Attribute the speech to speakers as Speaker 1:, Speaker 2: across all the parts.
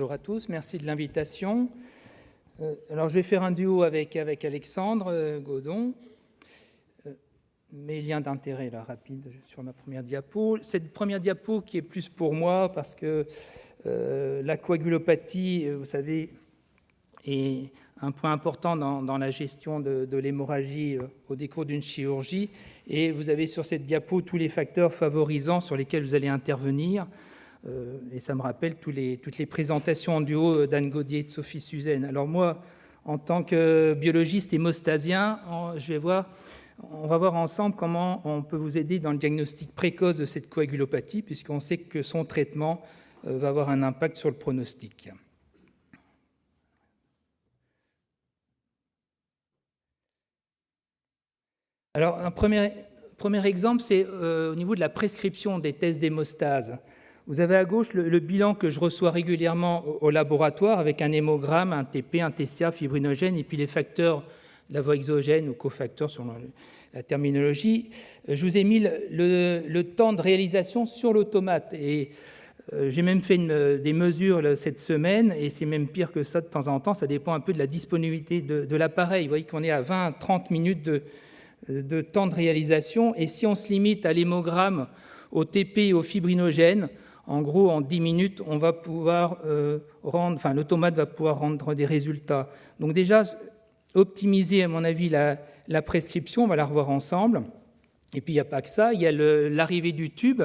Speaker 1: Bonjour à tous, merci de l'invitation. Alors je vais faire un duo avec Alexandre Godon. Mes liens d'intérêt là, rapides sur ma première diapo. Cette première diapo qui est plus pour moi parce que la coagulopathie, vous savez, est un point important dans la gestion de l'hémorragie au décours d'une chirurgie. Et vous avez sur cette diapo tous les facteurs favorisants sur lesquels vous allez intervenir. Et ça me rappelle toutes les présentations en duo d'Anne Gaudier et de Sophie Suzanne. Alors moi, en tant que biologiste hémostasien, on va voir ensemble comment on peut vous aider dans le diagnostic précoce de cette coagulopathie, puisqu'on sait que son traitement va avoir un impact sur le pronostic. Alors un premier exemple, c'est au niveau de la prescription des tests d'hémostase. Vous avez à gauche le bilan que je reçois régulièrement au laboratoire avec un hémogramme, un TP, un TCA fibrinogène et puis les facteurs de la voie exogène ou cofacteurs selon la terminologie. Je vous ai mis le temps de réalisation sur l'automate et j'ai même fait des mesures cette semaine et c'est même pire que ça de temps en temps. Ça dépend un peu de la disponibilité de l'appareil. Vous voyez qu'on est à 20-30 minutes de temps de réalisation et si on se limite à l'hémogramme, au TP et au fibrinogène, en gros, en 10 minutes, on va pouvoir l'automate va pouvoir rendre des résultats. Donc déjà, optimiser, à mon avis, la prescription, on va la revoir ensemble. Et puis, il n'y a pas que ça, il y a l'arrivée du tube.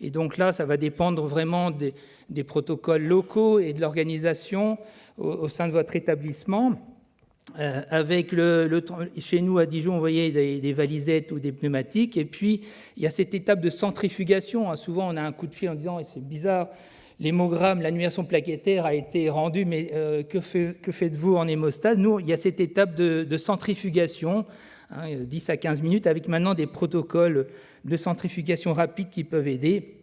Speaker 1: Et donc là, ça va dépendre vraiment des protocoles locaux et de l'organisation au sein de votre établissement. Avec chez nous à Dijon, vous voyez des valisettes ou des pneumatiques, et puis il y a cette étape de centrifugation. Souvent, on a un coup de fil en disant c'est bizarre, l'hémogramme, l'annulation plaquettaire a été rendue, mais que faites-vous en hémostase? Nous, il y a cette étape de centrifugation, 10 à 15 minutes, avec maintenant des protocoles de centrifugation rapide qui peuvent aider.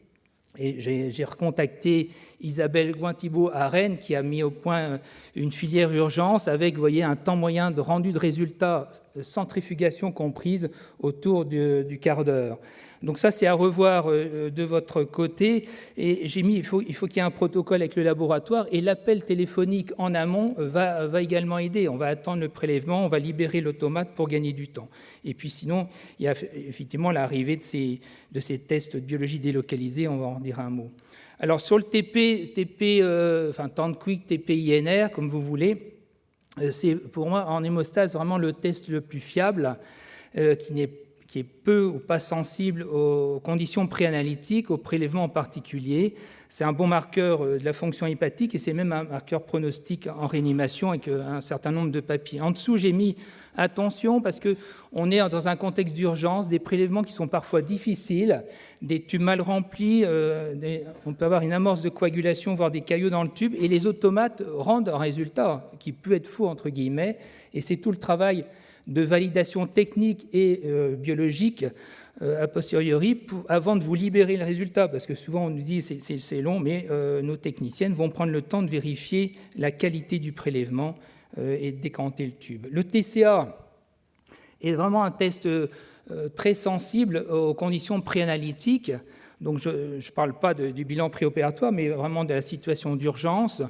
Speaker 1: Et j'ai recontacté Isabelle Gouin-Thibault à Rennes qui a mis au point une filière urgence avec, vous voyez, un temps moyen de rendu de résultats, centrifugation comprise, autour du quart d'heure. Donc ça, c'est à revoir de votre côté. Et j'ai mis, il faut qu'il y ait un protocole avec le laboratoire et l'appel téléphonique en amont va également aider. On va attendre le prélèvement, on va libérer l'automate pour gagner du temps. Et puis sinon, il y a effectivement l'arrivée de ces tests de biologie délocalisés, on va en dire un mot. Alors sur le TandQuick, TP-INR, comme vous voulez, c'est pour moi en hémostase vraiment le test le plus fiable qui est peu ou pas sensible aux conditions préanalytiques, au prélèvement en particulier. C'est un bon marqueur de la fonction hépatique et c'est même un marqueur pronostic en réanimation avec un certain nombre de papiers. En dessous, j'ai mis attention parce qu'on est dans un contexte d'urgence, des prélèvements qui sont parfois difficiles, des tubes mal remplis, on peut avoir une amorce de coagulation, voire des caillots dans le tube, et les automates rendent un résultat qui peut être faux, entre guillemets, et c'est tout le travail de validation technique et biologique a posteriori avant de vous libérer le résultat, parce que souvent on nous dit c'est long, mais nos techniciennes vont prendre le temps de vérifier la qualité du prélèvement et de décanter le tube. Le TCA est vraiment un test très sensible aux conditions préanalytiques, donc je ne parle pas du bilan préopératoire, mais vraiment de la situation d'urgence.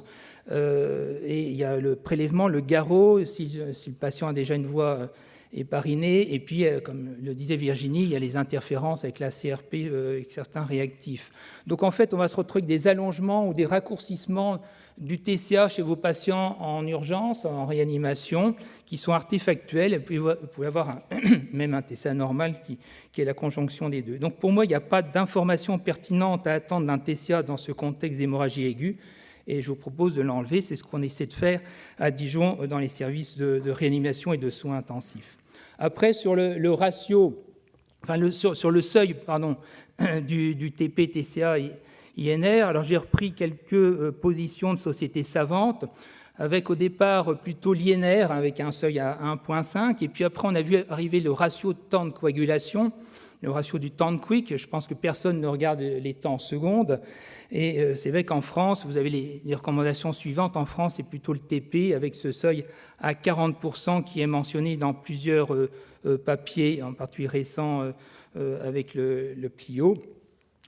Speaker 1: Et il y a le prélèvement, le garrot, si le patient a déjà une voie héparinée, et puis, comme le disait Virginie, il y a les interférences avec la CRP avec certains réactifs. Donc en fait, on va se retrouver avec des allongements ou des raccourcissements du TCA chez vos patients en urgence, en réanimation, qui sont artefactuels, et puis vous pouvez avoir même un TCA normal qui est la conjonction des deux. Donc pour moi, il n'y a pas d'information pertinente à attendre d'un TCA dans ce contexte d'hémorragie aiguë, et je vous propose de l'enlever. C'est ce qu'on essaie de faire à Dijon dans les services de réanimation et de soins intensifs. Après, sur le ratio, sur le seuil du TP, TCA et INR, alors j'ai repris quelques positions de sociétés savantes, avec au départ plutôt l'INR, avec un seuil à 1,5, et puis après on a vu arriver le ratio de temps de coagulation, le ratio du TandQuick. Je pense que personne ne regarde les temps en secondes. Et c'est vrai qu'en France, vous avez les recommandations suivantes. En France, c'est plutôt le TP avec ce seuil à 40% qui est mentionné dans plusieurs papiers, en particulier récents avec le Clio.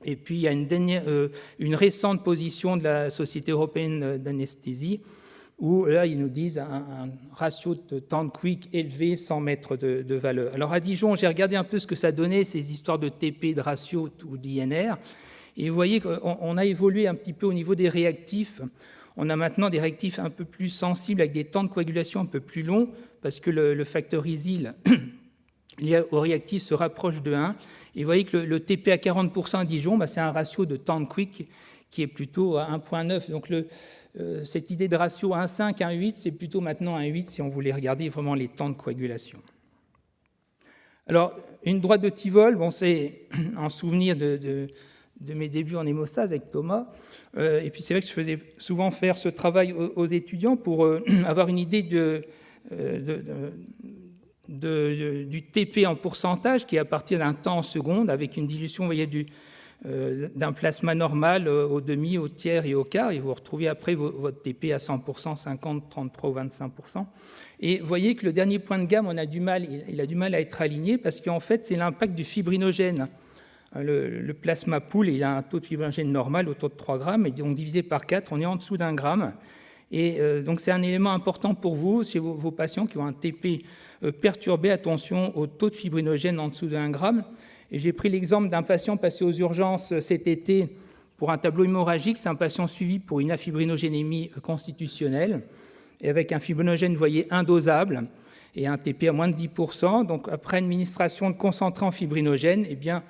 Speaker 1: Et puis, il y a une récente position de la Société européenne d'anesthésie, où là, ils nous disent un ratio de temps de quick élevé sans mettre de valeur. Alors, à Dijon, j'ai regardé un peu ce que ça donnait, ces histoires de TP, de ratio ou d'INR. Et vous voyez qu'on a évolué un petit peu au niveau des réactifs. On a maintenant des réactifs un peu plus sensibles, avec des temps de coagulation un peu plus longs, parce que le facteur ISIL lié au réactif se rapproche de 1. Et vous voyez que le TP à 40% à Dijon, c'est un ratio de temps de quick qui est plutôt à 1,9. Donc cette idée de ratio 1,5, 1,8, c'est plutôt maintenant 1,8 si on voulait regarder vraiment les temps de coagulation. Alors, une droite de Tivol, c'est un souvenir de mes débuts en hémostase avec Thomas. Et puis c'est vrai que je faisais souvent faire ce travail aux étudiants pour avoir une idée du TP en pourcentage qui est à partir d'un temps en secondes avec une dilution, vous voyez, d'un plasma normal au demi, au tiers et au quart, et vous retrouvez après votre TP à 100%, 50, 33 ou 25%. Et vous voyez que le dernier point de gamme, il a du mal à être aligné parce qu'en fait, c'est l'impact du fibrinogène. Le plasma pool, il a un taux de fibrinogène normal autour de 3 grammes, et donc divisé par 4, on est en dessous d'1 gramme. Et donc c'est un élément important pour vous, chez vos patients qui ont un TP perturbé, attention au taux de fibrinogène en dessous de 1 gramme. Et j'ai pris l'exemple d'un patient passé aux urgences cet été pour un tableau hémorragique. C'est un patient suivi pour une afibrinogénémie constitutionnelle, et avec un fibrinogène, vous voyez, indosable, et un TP à moins de 10%. Donc après administration de concentré en fibrinogène, eh bien,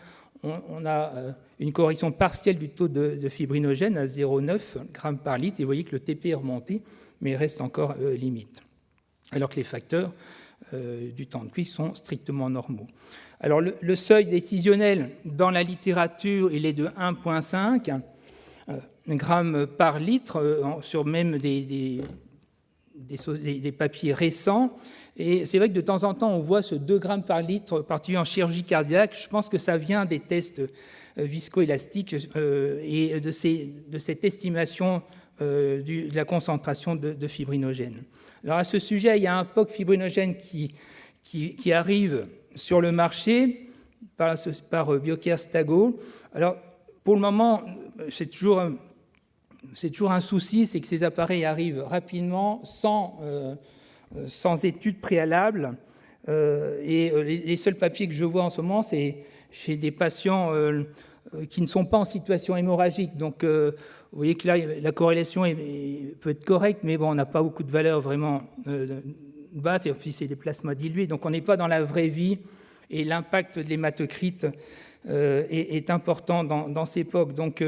Speaker 1: on a une correction partielle du taux de fibrinogène à 0,9 g par litre. Et vous voyez que le TP est remonté, mais il reste encore limite. Alors que les facteurs du temps de quick sont strictement normaux. Alors le seuil décisionnel dans la littérature, il est de 1,5 g par litre sur même des papiers récents. Et c'est vrai que de temps en temps, on voit ce 2 grammes par litre, particulièrement en chirurgie cardiaque. Je pense que ça vient des tests viscoélastiques et de cette estimation de la concentration de fibrinogène. Alors à ce sujet, il y a un POC fibrinogène qui arrive sur le marché par Biocare Stago. Alors pour le moment, c'est toujours un souci, c'est que ces appareils arrivent rapidement sans études préalables. Et les seuls papiers que je vois en ce moment, c'est chez des patients qui ne sont pas en situation hémorragique. Donc, vous voyez que là, la corrélation peut être correcte, mais bon, on n'a pas beaucoup de valeur vraiment basse, et puis c'est des plasmas dilués. Donc, on n'est pas dans la vraie vie, et l'impact de l'hématocrite est important dans ces POC. Donc,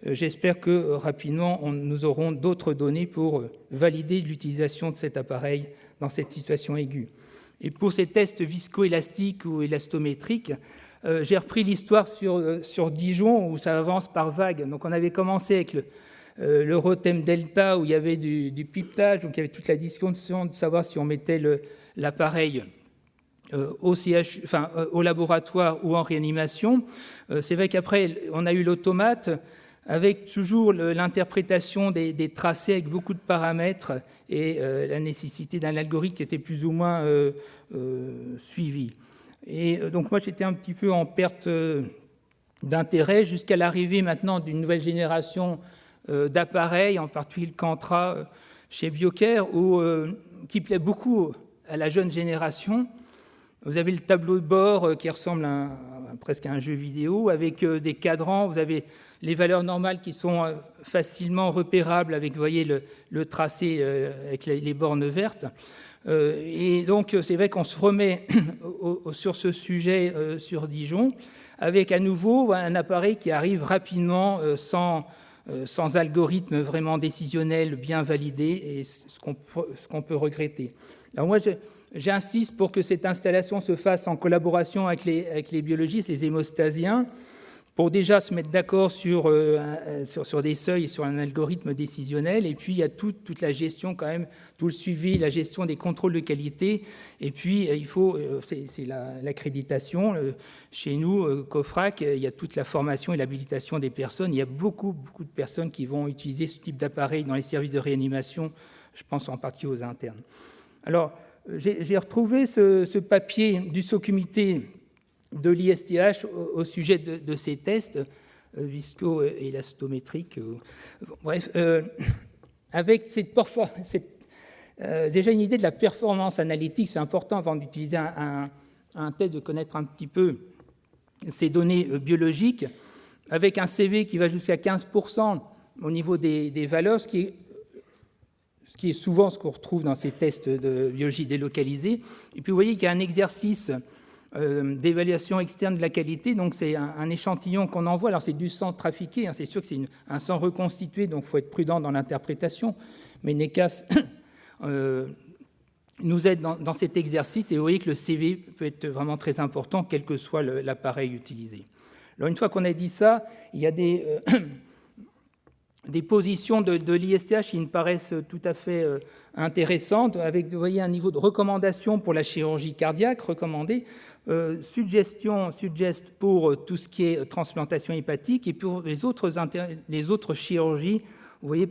Speaker 1: j'espère que rapidement, nous aurons d'autres données pour valider l'utilisation de cet appareil dans cette situation aiguë. Et pour ces tests viscoélastiques ou élastométriques, j'ai repris l'histoire sur Dijon, où ça avance par vagues. Donc, on avait commencé avec le Rotem Delta, où il y avait du pipetage, donc il y avait toute la discussion de savoir si on mettait l'appareil au laboratoire ou en réanimation. C'est vrai qu'après, on a eu l'automate, avec toujours l'interprétation des tracés avec beaucoup de paramètres et la nécessité d'un algorithme qui était plus ou moins suivi. Et donc moi, j'étais un petit peu en perte d'intérêt jusqu'à l'arrivée maintenant d'une nouvelle génération d'appareils, en particulier le Cantra chez Biocare, qui plaît beaucoup à la jeune génération. Vous avez le tableau de bord qui ressemble presque à un jeu vidéo, avec des cadrans. Vous avez les valeurs normales qui sont facilement repérables avec, vous voyez, le tracé avec les bornes vertes. Et donc, c'est vrai qu'on se remet sur ce sujet sur Dijon, avec à nouveau un appareil qui arrive rapidement sans algorithme vraiment décisionnel bien validé, et ce qu'on peut regretter. Alors moi, j'insiste pour que cette installation se fasse en collaboration avec les biologistes, les hémostasiens, pour déjà se mettre d'accord sur des seuils et sur un algorithme décisionnel. Et puis, il y a toute la gestion quand même, tout le suivi, la gestion des contrôles de qualité. Et puis, c'est l'accréditation. Chez nous, COFRAC, il y a toute la formation et l'habilitation des personnes. Il y a beaucoup de personnes qui vont utiliser ce type d'appareil dans les services de réanimation. Je pense en partie aux internes. Alors, j'ai retrouvé ce papier du sous-comité de l'ISTH au sujet de ces tests. visco-élastométrique. Bref, avec déjà une idée de la performance analytique, c'est important avant d'utiliser un test de connaître un petit peu ces données biologiques, avec un CV qui va jusqu'à 15% au niveau des valeurs, ce qui est souvent ce qu'on retrouve dans ces tests de biologie délocalisée. Et puis vous voyez qu'il y a un exercice d'évaluation externe de la qualité, donc c'est un échantillon qu'on envoie. Alors c'est du sang trafiqué, hein, c'est sûr que c'est un sang reconstitué, donc il faut être prudent dans l'interprétation, mais NECAS nous aide dans cet exercice, et vous voyez que le CV peut être vraiment très important, quel que soit l'appareil utilisé. Alors une fois qu'on a dit ça, il y a des positions de l'ISTH qui me paraissent tout à fait intéressantes, avec, vous voyez, un niveau de recommandation pour la chirurgie cardiaque recommandée, suggest pour tout ce qui est transplantation hépatique, et pour les autres chirurgies, vous voyez,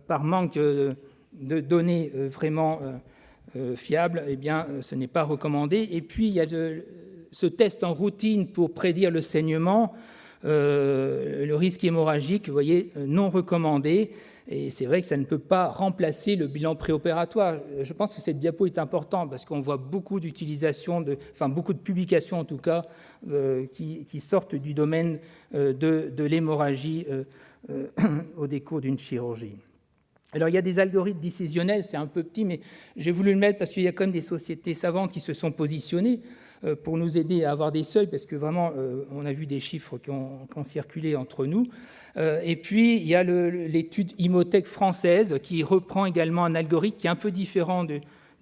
Speaker 1: par manque de données vraiment fiables, eh bien, ce n'est pas recommandé. Et puis, il y a ce test en routine pour prédire le saignement, le risque hémorragique, vous voyez, non recommandé. Et c'est vrai que ça ne peut pas remplacer le bilan préopératoire. Je pense que cette diapo est importante parce qu'on voit beaucoup d'utilisation, beaucoup de publications en tout cas, qui sortent du domaine de l'hémorragie au décours d'une chirurgie. Alors, il y a des algorithmes décisionnels, c'est un peu petit, mais j'ai voulu le mettre parce qu'il y a quand même des sociétés savantes qui se sont positionnées pour nous aider à avoir des seuils, parce que vraiment, on a vu des chiffres qui ont circulé entre nous. Et puis, il y a l'étude Imotech française qui reprend également un algorithme qui est un peu différent de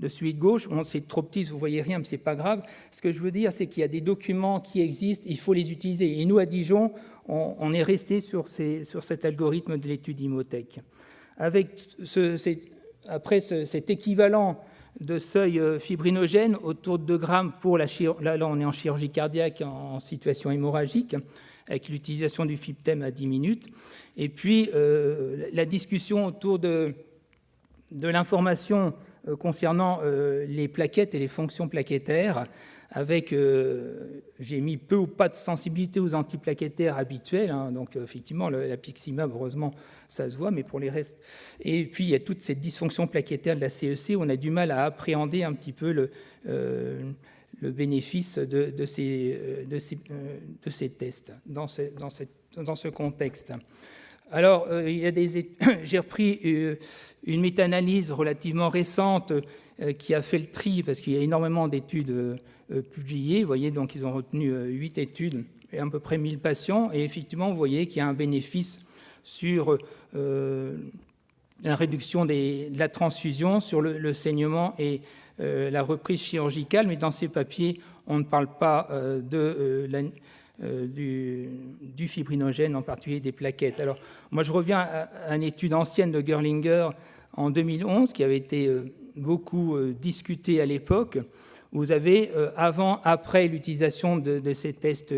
Speaker 1: celui de gauche. Bon, c'est trop petit, vous ne voyez rien, mais ce n'est pas grave. Ce que je veux dire, c'est qu'il y a des documents qui existent, il faut les utiliser. Et nous, à Dijon, on est resté sur cet algorithme de l'étude Imotech. Avec cet équivalent de seuil fibrinogène autour de 2 grammes pour là on est en chirurgie cardiaque en situation hémorragique, avec l'utilisation du FibTem à 10 minutes. Et puis, la discussion autour de l'information concernant les plaquettes et les fonctions plaquettaires, avec, j'ai mis peu ou pas de sensibilité aux antiplaquettaires habituels, hein, donc effectivement, la piximab, heureusement, ça se voit, mais pour les restes... Et puis, il y a toute cette dysfonction plaquettaire de la CEC, où on a du mal à appréhender un petit peu le bénéfice de ces tests dans ce contexte. Alors, j'ai repris une méta-analyse relativement récente qui a fait le tri, parce qu'il y a énormément d'études publiées. Vous voyez, donc ils ont retenu 8 études et à peu près 1000 patients. Et effectivement, vous voyez qu'il y a un bénéfice sur la réduction de la transfusion, sur le saignement et la reprise chirurgicale. Mais dans ces papiers, on ne parle pas du fibrinogène, en particulier des plaquettes. Alors, moi, je reviens à une étude ancienne de Gerlinger en 2011, qui avait été beaucoup discutée à l'époque. Vous avez avant-après l'utilisation de ces tests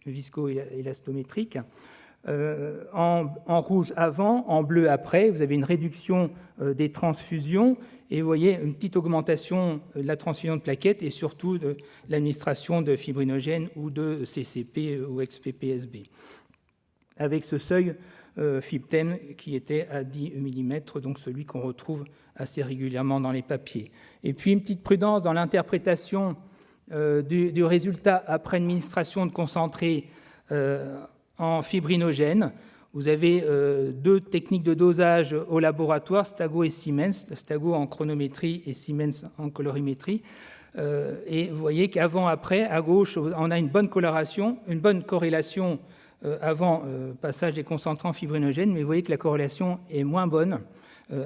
Speaker 1: visco-élastométriques. En rouge avant, en bleu après, vous avez une réduction des transfusions et vous voyez une petite augmentation de la transfusion de plaquettes et surtout de l'administration de fibrinogène ou de CCP ou ex-PPSB. Avec ce seuil FibTem qui était à 10 mm, donc celui qu'on retrouve assez régulièrement dans les papiers. Et puis une petite prudence dans l'interprétation du résultat après administration de concentré en fibrinogène. Vous avez 2 techniques de dosage au laboratoire, Stago et Siemens, Stago en chronométrie et Siemens en colorimétrie. Et vous voyez qu'avant-après, à gauche, on a une bonne corrélation avant passage des concentrants fibrinogènes, mais vous voyez que la corrélation est moins bonne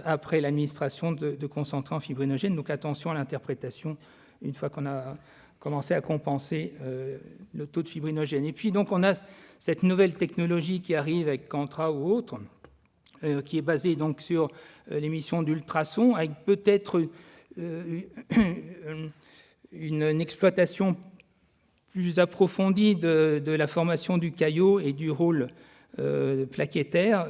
Speaker 1: après l'administration de concentrants fibrinogènes. Donc attention à l'interprétation une fois qu'on a commencé à compenser le taux de fibrinogène. Et puis donc on a cette nouvelle technologie qui arrive avec Cantra ou autre, qui est basée donc sur l'émission d'ultrasons, avec peut-être une exploitation plus approfondie de la formation du caillot et du rôle plaquettaire.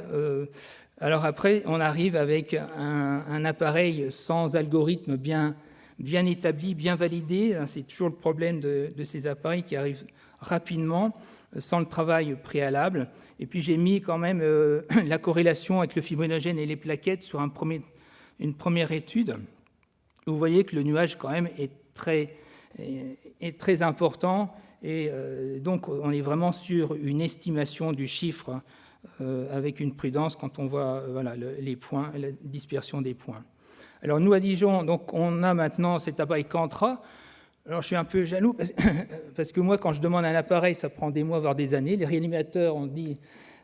Speaker 1: Alors après, on arrive avec un appareil sans algorithme bien établi, bien validé. C'est toujours le problème de ces appareils qui arrivent rapidement. sans le travail préalable. Et puis j'ai mis quand même la corrélation avec le fibrinogène et les plaquettes sur une première étude. Vous voyez que le nuage quand même est très important, et donc on est vraiment sur une estimation du chiffre avec une prudence quand on voit les points, la dispersion des points. Alors nous à Dijon, donc on a maintenant cet appareil Cantra. Alors je suis un peu jaloux parce que moi quand je demande un appareil, ça prend des mois voire des années. Les réanimateurs ont dit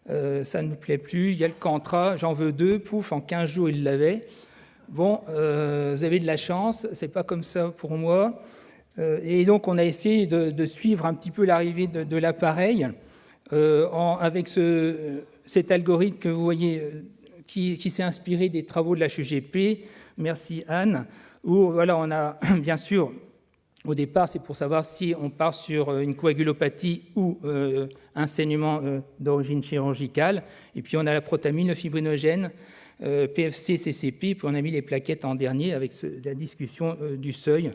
Speaker 1: ça ne nous plaît plus, il y a le Cantra, j'en veux 2, pouf, en 15 jours ils l'avaient. Bon, vous avez de la chance, c'est pas comme ça pour moi. Et donc on a essayé de suivre un petit peu l'arrivée de l'appareil avec cet algorithme que vous voyez qui s'est inspiré des travaux de l'HEGP. Merci Anne. Où voilà, on a bien sûr, au départ, c'est pour savoir si on part sur une coagulopathie ou un saignement d'origine chirurgicale. Et puis on a la protamine, le fibrinogène, PFC, CCP, puis on a mis les plaquettes en dernier avec la discussion du seuil.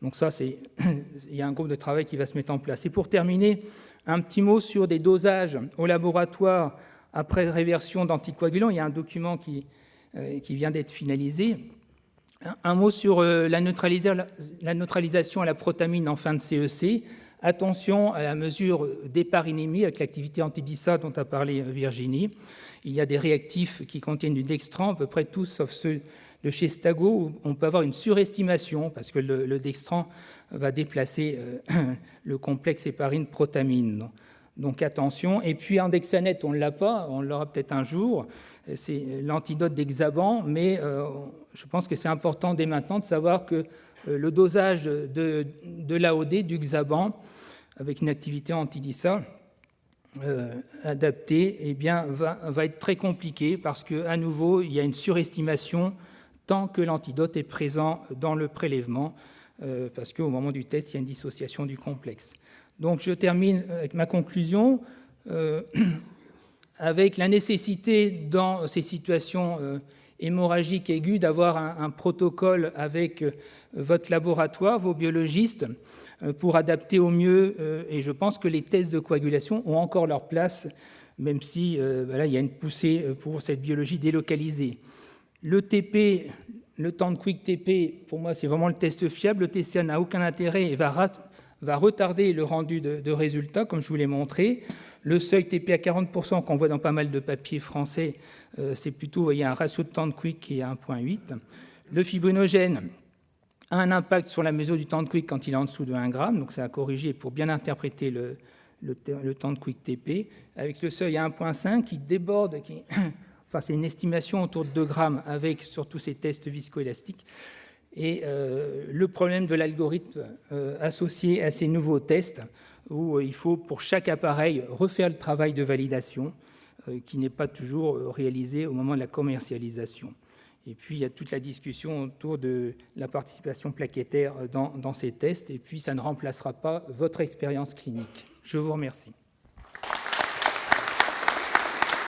Speaker 1: Donc ça, il y a un groupe de travail qui va se mettre en place. Et pour terminer, un petit mot sur des dosages au laboratoire après réversion d'anticoagulants. Il y a un document qui vient d'être finalisé. Un mot sur la neutralisation à la protamine en fin de CEC. Attention à la mesure d'héparinémie avec l'activité anti-DISA dont a parlé Virginie. Il y a des réactifs qui contiennent du dextran, à peu près tous, sauf ceux de chez Stago, où on peut avoir une surestimation, parce que le dextran va déplacer le complexe héparine-protamine. Donc attention. Et puis en dexaneth, on ne l'a pas, on l'aura peut-être un jour. C'est l'antidote d'Hexaban, mais je pense que c'est important dès maintenant de savoir que le dosage de l'AOD, du Hexaban, avec une activité anti-DISA adaptée, eh bien, va être très compliqué parce qu'à nouveau, il y a une surestimation tant que l'antidote est présent dans le prélèvement, parce qu'au moment du test, il y a une dissociation du complexe. Donc je termine avec ma conclusion. Avec la nécessité dans ces situations hémorragiques aiguës d'avoir un protocole avec votre laboratoire, vos biologistes, pour adapter au mieux. Et je pense que les tests de coagulation ont encore leur place, même si il y a une poussée pour cette biologie délocalisée. Le TP, le temps de quick TP, pour moi, c'est vraiment le test fiable. Le TCA n'a aucun intérêt et va retarder le rendu de résultats, comme je vous l'ai montré. Le seuil TP à 40% qu'on voit dans pas mal de papiers français, c'est plutôt, vous voyez, un ratio de temps de quick qui est à 1,8. Le fibrinogène a un impact sur la mesure du temps de quick quand il est en dessous de 1 g, donc c'est à corriger pour bien interpréter le temps de quick TP. Avec le seuil à 1,5 qui déborde, enfin c'est une estimation autour de 2 g avec surtout ces tests viscoélastiques. Et le problème de l'algorithme associé à ces nouveaux tests, où il faut pour chaque appareil refaire le travail de validation qui n'est pas toujours réalisé au moment de la commercialisation. Et puis il y a toute la discussion autour de la participation plaquettaire dans ces tests, et puis ça ne remplacera pas votre expérience clinique. Je vous remercie.